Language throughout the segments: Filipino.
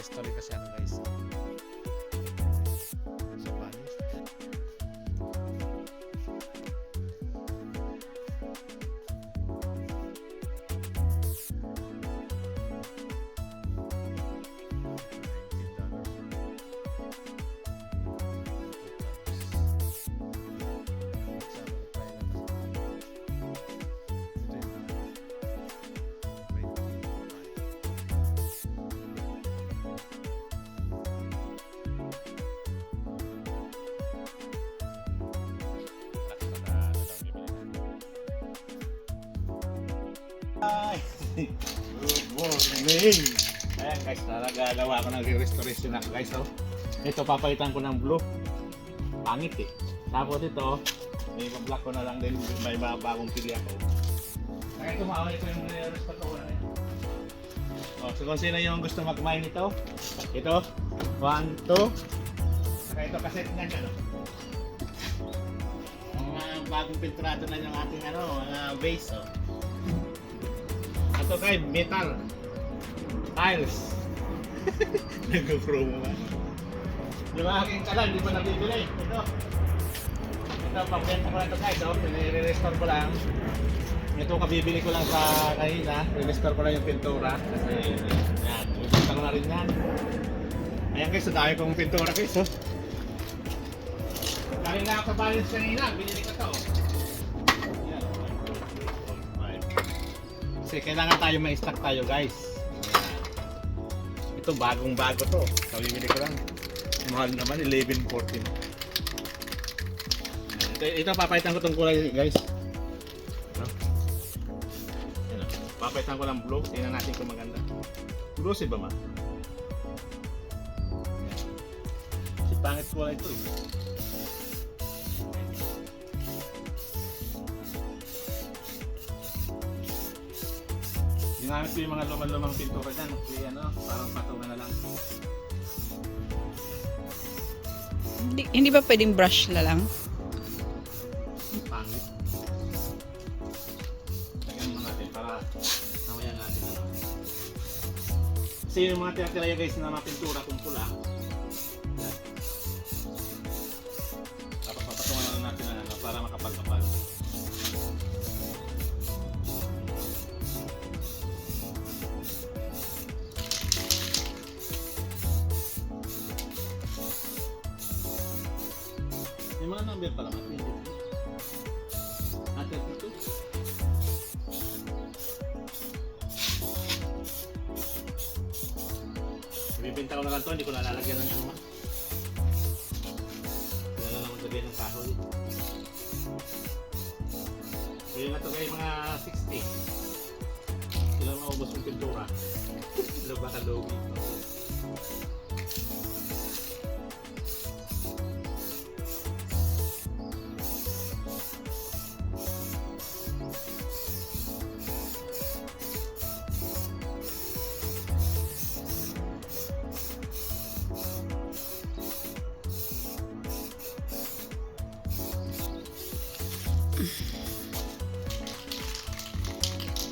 story kasi ako guys. So, panis. Good morning! Ayan guys, nagagawa ko ng restoration na guys. Oh. Ito papalitan ko ng blue. Pangit eh. Tapos ito, may black ko na lang din. May mga bagong pili ako. Kaya ito yung restore ko na yan. Oh, so kung sino yung gusto magkumain nito, ito, 1, 2. Saka ito kaset nga dyan. Mga bagong pinturado na yung ating mga base. Oh. Ito kay metal tiles. Nag-promo ba? Yung aking kalan, di pa nabibili. Ito pambenta ko lang ito guys. Nire-restore ko lang. Ito kabibili ko lang sa kanina. Re-restore ko lang yung pintura. Kasi yan, ibenta ko na rin yan. Ayan guys, dami kong pintura guys. Galing na ako sa balance kanina, binili ko ito. Kasi kailangan tayo ma-stock tayo guys. Ito bagong bago to. Kabibili ko lang. Mahal naman 11.14. Ito papalitan ko tong kulay guys. Papalitan ko lang blue. Tingnan natin kung maganda. Blue si ba ma? Si pangit kulay ito eh. Ginamit ko yung mga lumang pintura dyan. Parang patungan na lang. Hindi ba pwedeng brush na lang? Pangit. Lagyan mo natin para namayan natin. Kasi yung mga tira-tira guys na mga pintura kung pula. Tapos papatungan na lang natin para makapal-kapal. May mga number pa lang at 22. At 32. Ibibenta ko na lang ito, hindi ko nalalagyan ng ano. Wala na lang maglagay ng kahoy. So yun na ito kayo mga 60. Sila maubos yung pintura. Sila baka logi.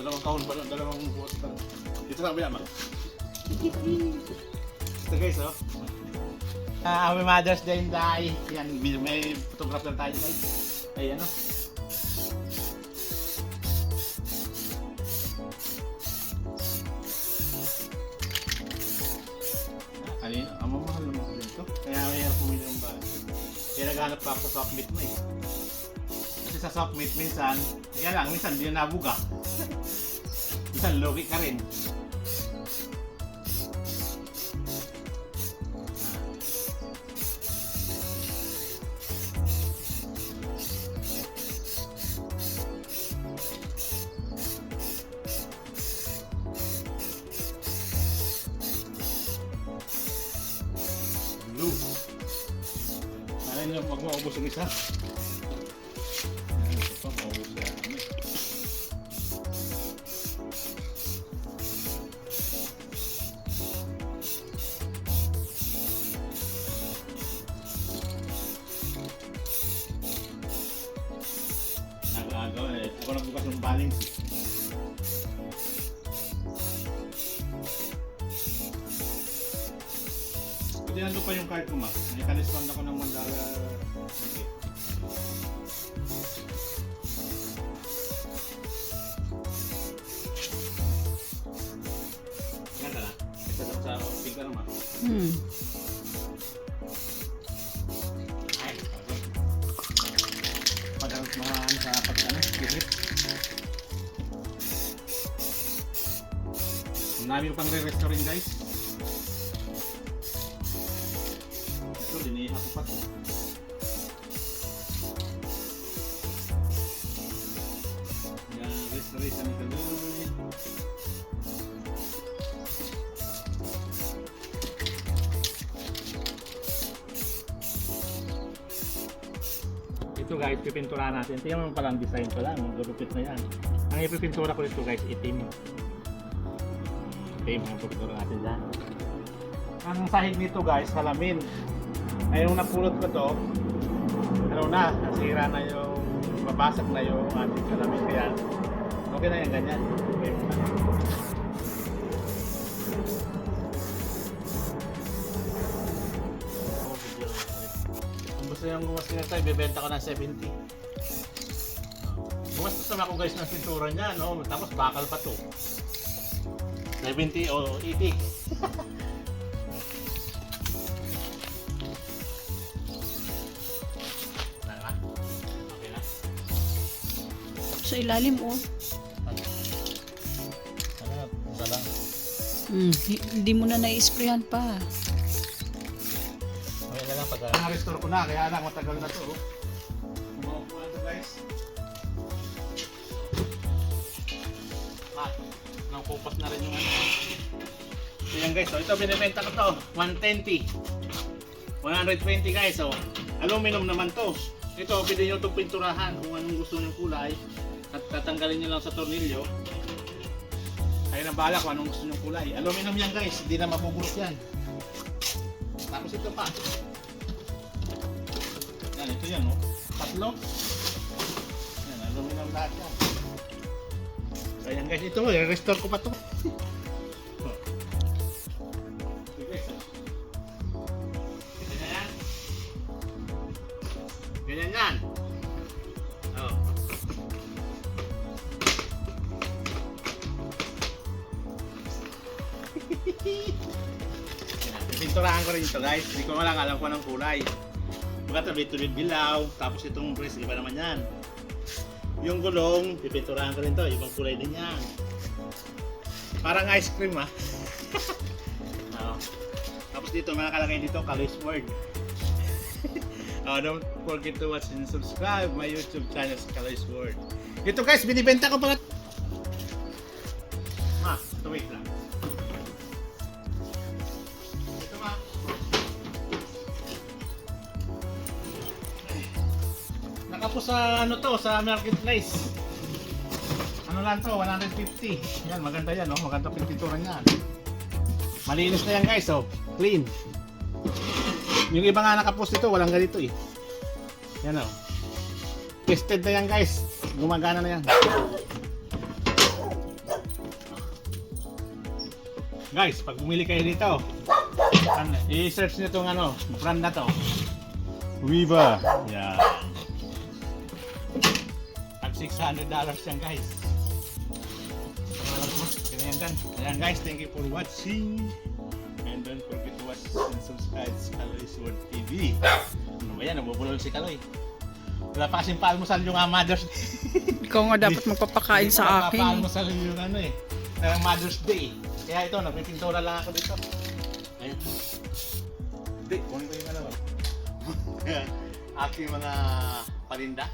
Dalawang kahon pa lang, dalawang buhat pa lang. Dito na ba yan, Ito guys, oh. Happy Mother's Day, Day. Yan, may photograph lang tayo guys. Ayan, oh. Kanina, mamahal naman dito. Kaya mayroon pumili ng bahay. Kaya naghanap pa ako sa soft meat mo eh. Kasi sa soft meat minsan, kaya lang, minsan hindi na nabuga. Minsan logi ka rin. Blue. Sana nyo pag maubos yung isa. Ito pa, maubos yan. Nag-agaw eh. Ako nagbukas ng baling. Buti nandun pa yung card ko, ma. May ka-discount ako ng $1. Okay. Ganda na. Ito daw sa speaker, ma. Ay, pag mga ano sa pag-ano, gigit. Ang dami ko pang re-restore guys. Ito, diniha ko pa ito. Yan, restoration ni Kaloy. Ito guys, pipintura natin. Tingnan mo palang design pa lang. Gulupit na yan. Ang ipipintura ko dito guys, itim. Itim ang pipintura natin dyan. Ang sahig nito guys, salamin. Ay nung napulot ko to, ano na, nasira na yung, mabasag na yung ating salamin. Kaya, okay na yan ganyan. Okay na. Kung gusto nyo gumastos na tayo, bibenta ko ng 70. Gumastos naman ako guys ng pintura niya, no? Tapos bakal pa to. 70 o 80. Okay na. Sa ilalim, oh. Ano? Isa lang. Hindi mo na na-sprayan pa. Okay na lang pag na-restore ko na, kaya lang matagal na to. Maupuan to guys. Nangkupas na rin yung ano. So yan guys, so ito binibenta ko to, 120. 120 guys, so aluminum naman to. Ito, pwede nyo itong pinturahan kung anong gusto nyo kulay. At tatanggalin nyo lang sa tornilyo. Kaya na bahala kung anong gusto nyo kulay. Aluminum yan guys, hindi na mabubulok yan. Tapos ito pa. Yan, ito yan, oh. Tatlo. Yan, aluminum lahat yan. So yan guys, ito, i-restore ko pa ito. Ganyan yan. Ganyan yan. Oh. Pinturahan ko rin ito guys. Hindi ko lang alam kung anong kulay. Magkatabi-tuloy dilaw. Tapos itong press, iba naman yan. Yung gulong, pipinturahan ko rin ito. Ibang kulay din yan. Parang ice cream ah. Oh. Tapos dito, makakalagay dito, Kaloy's World. Don't forget to watch and subscribe my YouTube channel, Kaloy's World. Ito guys, binibenta ko pa. Ma, ito wait lang. Ito ma. Nakapos sa ano to, sa marketplace. Ano lang to, 150. Yan, maganda yan, oh. Maganda pintura niyan. Malinis na yan guys, oh. Clean. Yung iba nga nakapost ito, walang ganito eh. Yan oh. Tested na yan guys. Gumagana na yan. Guys, pag bumili kayo dito, i-search nyo itong ano, brand na to. Viva. Yan. Tag $600 yan guys. Ganyan dyan. Ayan guys, thank you for watching. And don't forget to watch and subscribe sa Kaloy's World TV. Ano ba yan? Nabubulol si Kaloy. Wala pa kasing paalmusal yung Mother's Day. Ikaw nga dapat magpapakain sa akin. Paalmusal yung ano eh. Ng Mother's Day. Kaya ito, nagpipintura lang ako dito. Ayan. Hindi, kunin ko yung ano. Aking mga paninda.